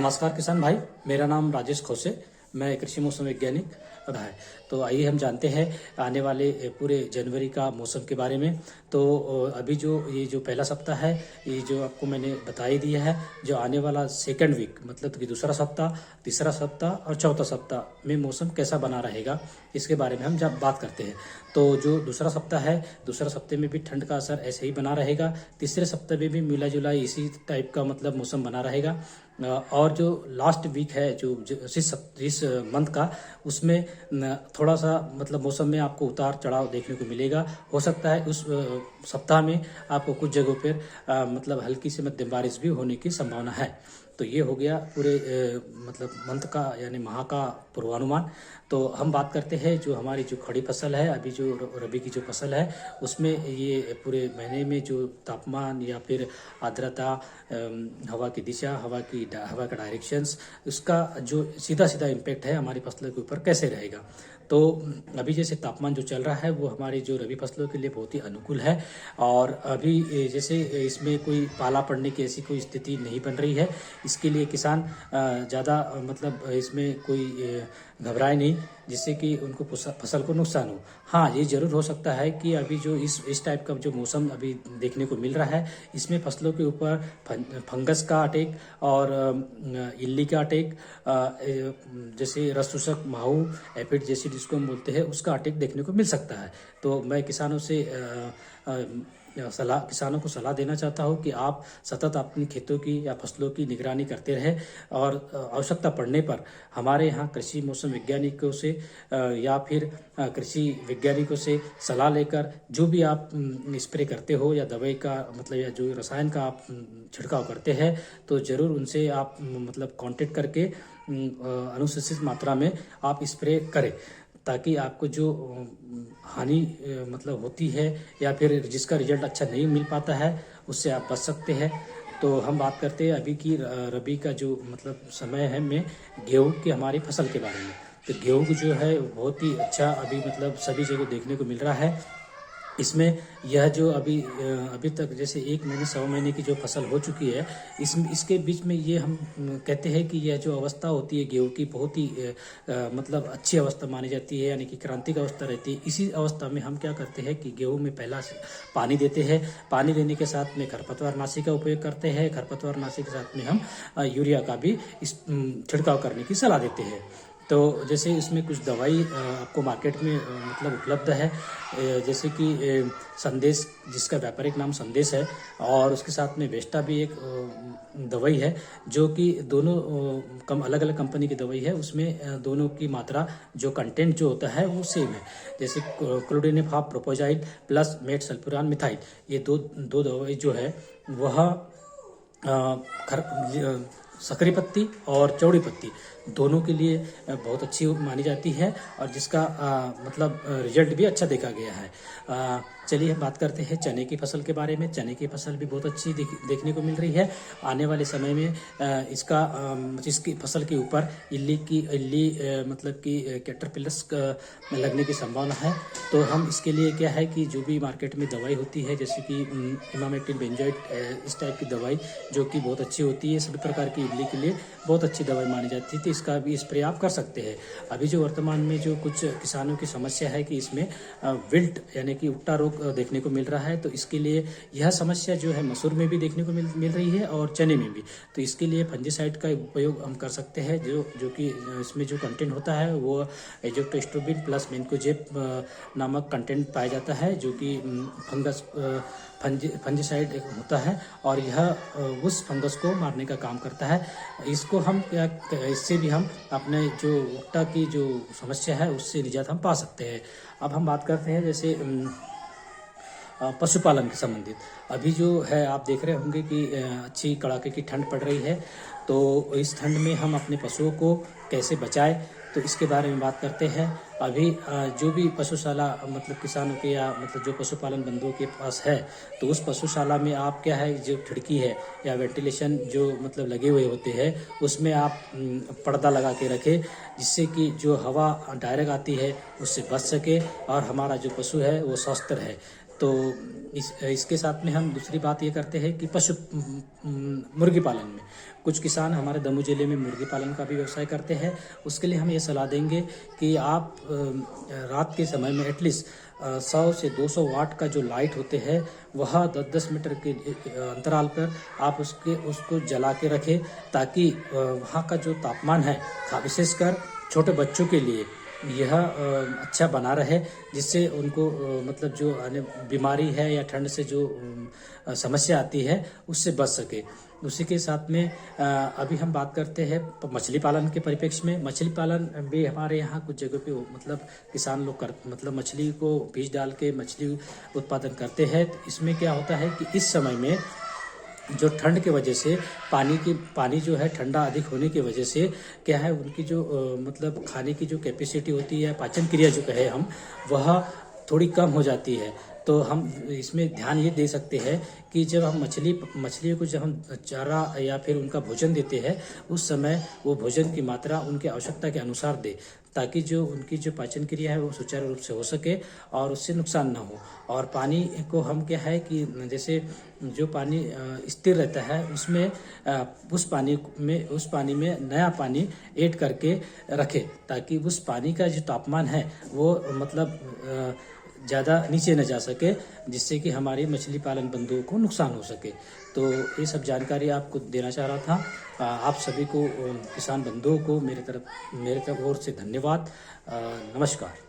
नमस्कार किसान भाई, मेरा नाम राजेश खोसे। मैं कृषि मौसम वैज्ञानिक है। तो आइए हम जानते हैं आने वाले पूरे जनवरी का मौसम के बारे में। तो अभी जो ये जो पहला सप्ताह है, ये जो आपको मैंने बता ही दिया है, जो आने वाला सेकंड वीक मतलब कि दूसरा सप्ताह, तीसरा सप्ताह और चौथा सप्ताह में मौसम कैसा बना रहेगा, इसके बारे में हम जब बात करते हैं। तो जो दूसरा सप्ताह है, दूसरा सप्ताह में भी ठंड का असर ऐसे ही बना रहेगा। तीसरे सप्ताह में भी मिला जुला इसी टाइप का मतलब मौसम बना रहेगा। और जो लास्ट वीक है जो इस मंथ का, उसमें थोड़ा सा मतलब मौसम में आपको उतार चढ़ाव देखने को मिलेगा। हो सकता है उस सप्ताह में आपको कुछ जगहों पर मतलब हल्की से मध्यम बारिश भी होने की संभावना है। तो ये हो गया पूरे मतलब मंथ का यानी माह का पूर्वानुमान। तो हम बात करते हैं जो हमारी जो खड़ी फसल है, अभी जो रबी की जो फसल है, उसमें ये पूरे महीने में जो तापमान या फिर आर्द्रता, हवा की दिशा, हवा का डायरेक्शंस, उसका जो सीधा सीधा इम्पैक्ट है हमारी फसलों के ऊपर कैसे रहेगा। तो अभी जैसे तापमान जो चल रहा है वो हमारी जो रबी फसलों के लिए बहुत ही अनुकूल है। और अभी जैसे इसमें कोई पाला पड़ने की ऐसी कोई स्थिति नहीं बन रही है। इसके लिए किसान ज़्यादा मतलब इसमें कोई घबराए नहीं, जिससे कि उनको फसल को नुकसान हो। हाँ, ये ज़रूर हो सकता है कि अभी जो इस टाइप का जो मौसम अभी देखने को मिल रहा है, इसमें फसलों के ऊपर फंगस का अटैक और इल्ली का अटैक, जैसे रस चूसक माहू एफिड जैसी जिसको हम बोलते हैं, उसका अटैक देखने को मिल सकता है। तो मैं किसानों को सलाह देना चाहता हूँ कि आप सतत अपनी खेतों की या फसलों की निगरानी करते रहें और आवश्यकता पड़ने पर हमारे यहाँ कृषि मौसम वैज्ञानिकों से या फिर कृषि वैज्ञानिकों से सलाह लेकर जो भी आप स्प्रे करते हो या दवाई का मतलब या जो रसायन का आप छिड़काव करते हैं, तो ज़रूर उनसे आप मतलब कांटेक्ट करके अनुशंसित मात्रा में आप स्प्रे करें, ताकि आपको जो हानि मतलब होती है या फिर जिसका रिजल्ट अच्छा नहीं मिल पाता है, उससे आप बच सकते हैं। तो हम बात करते हैं अभी की रबी का जो मतलब समय है में गेहूं की हमारी फसल के बारे में। तो गेहूं जो है बहुत ही अच्छा अभी मतलब सभी जगह देखने को मिल रहा है। इसमें यह जो अभी तक जैसे 1 महीने 100 महीने की जो फसल हो चुकी है, इसके बीच में ये हम कहते हैं कि यह जो अवस्था होती है गेहूं की, बहुत ही मतलब अच्छी अवस्था मानी जाती है, यानी कि क्रांतिक अवस्था रहती है। इसी अवस्था में हम क्या करते हैं कि गेहूं में पहला पानी देते हैं। पानी देने के साथ में खरपतवारनाशी का उपयोग करते हैं। खरपतवारनाशी के साथ में हम यूरिया का भी छिड़काव करने की सलाह देते हैं। तो जैसे इसमें कुछ दवाई आपको मार्केट में मतलब उपलब्ध है, जैसे कि संदेश, जिसका व्यापारिक नाम संदेश है, और उसके साथ में वेस्टा भी एक दवाई है, जो कि दोनों अलग अलग कंपनी की दवाई है। उसमें दोनों की मात्रा जो कंटेंट जो होता है वो सेम है। जैसे क्लोडिनेफाप प्रोपोजाइल प्लस मेट सल्फ्यूरान मिथाइल, ये दो दवाई जो है वह सकरी पत्ती और चौड़ी पत्ती दोनों के लिए बहुत अच्छी मानी जाती है, और जिसका मतलब रिजल्ट भी अच्छा देखा गया है। चलिए हम बात करते हैं चने की फसल के बारे में। चने की फसल भी बहुत अच्छी देखने को मिल रही है। आने वाले समय में इसकी फसल के ऊपर इल्ली मतलब कि कैटरपिलर्स लगने की संभावना है। तो हम इसके लिए क्या है कि जो भी मार्केट में दवाई होती है, जैसे कि इमामेक्टिन बेंजोएट, इस टाइप की दवाई जो कि बहुत अच्छी होती है, सभी प्रकार की इल्ली के लिए बहुत अच्छी दवाई मानी जाती है। तो इसका भी स्प्रे आप कर सकते हैं। अभी जो वर्तमान में जो कुछ किसानों की समस्या है कि इसमें विल्ट यानी कि उक्टा रोग देखने को मिल रहा है। तो इसके लिए यह समस्या जो है मसूर में भी देखने को मिल रही है और चने में भी। तो इसके लिए फंजीसाइड का उपयोग हम कर सकते हैं, जो कि इसमें जो कंटेंट होता है वो एजोक्टेस्ट्रोबिन प्लस मेनकोजेब नामक कंटेंट पाया जाता है, जो कि फंजीसाइड होता है, और यह उस फंगस को मारने का काम करता है। इससे भी हम अपने जो उक्टा की जो समस्या है उससे निजात हम पा सकते हैं। अब हम बात करते हैं जैसे पशुपालन के संबंधित। अभी जो है आप देख रहे होंगे कि अच्छी कड़ाके की ठंड पड़ रही है। तो इस ठंड में हम अपने पशुओं को कैसे बचाएं, तो इसके बारे में बात करते हैं। अभी जो भी पशुशाला मतलब किसानों के या मतलब जो पशुपालन बंधुओं के पास है, तो उस पशुशाला में आप क्या है, जो खिड़की है या वेंटिलेशन जो मतलब लगे हुए होते हैं, उसमें आप पर्दा लगा के रखें, जिससे कि जो हवा डायरेक्ट आती है उससे बच सके और हमारा जो पशु है वो स्वस्थ रहे। तो इसके साथ में हम दूसरी बात ये करते हैं कि मुर्गी पालन में कुछ किसान हमारे दमोह जिले में मुर्गी पालन का भी व्यवसाय करते हैं। उसके लिए हम ये सलाह देंगे कि आप रात के समय में एटलीस्ट 100 से 200 वाट का जो लाइट होते हैं वह 10-10 मीटर के अंतराल पर आप उसको जला के रखें, ताकि वहाँ का जो तापमान है विशेषकर छोटे बच्चों के लिए यह अच्छा बना रहे, जिससे उनको मतलब जो बीमारी है या ठंड से जो समस्या आती है उससे बच सके। उसी के साथ में अभी हम बात करते हैं मछली पालन के परिप्रेक्ष्य में। मछली पालन भी हमारे यहाँ कुछ जगह पे मतलब किसान लोग मतलब मछली को बीज डाल के मछली उत्पादन करते हैं। तो इसमें क्या होता है कि इस समय में जो ठंड के वजह से पानी जो है ठंडा अधिक होने की वजह से क्या है, उनकी जो मतलब खाने की जो कैपेसिटी होती है, पाचन क्रिया जो कहे हम, वह थोड़ी कम हो जाती है। तो हम इसमें ध्यान ये दे सकते हैं कि जब हम मछलियों को जब हम चारा या फिर उनका भोजन देते हैं, उस समय वो भोजन की मात्रा उनके आवश्यकता के अनुसार दे, ताकि जो उनकी जो पाचन क्रिया है वो सुचारू रूप से हो सके और उससे नुकसान ना हो। और पानी को हम क्या है कि जैसे जो पानी स्थिर रहता है उसमें उस पानी में नया पानी ऐड करके रखें, ताकि उस पानी का जो तापमान है वो मतलब ज़्यादा नीचे न जा सके, जिससे कि हमारी मछली पालन बंधुओं को नुकसान हो सके। तो ये सब जानकारी आपको देना चाह रहा था। आप सभी को किसान बंधुओं को मेरे तरफ ओर से धन्यवाद। नमस्कार।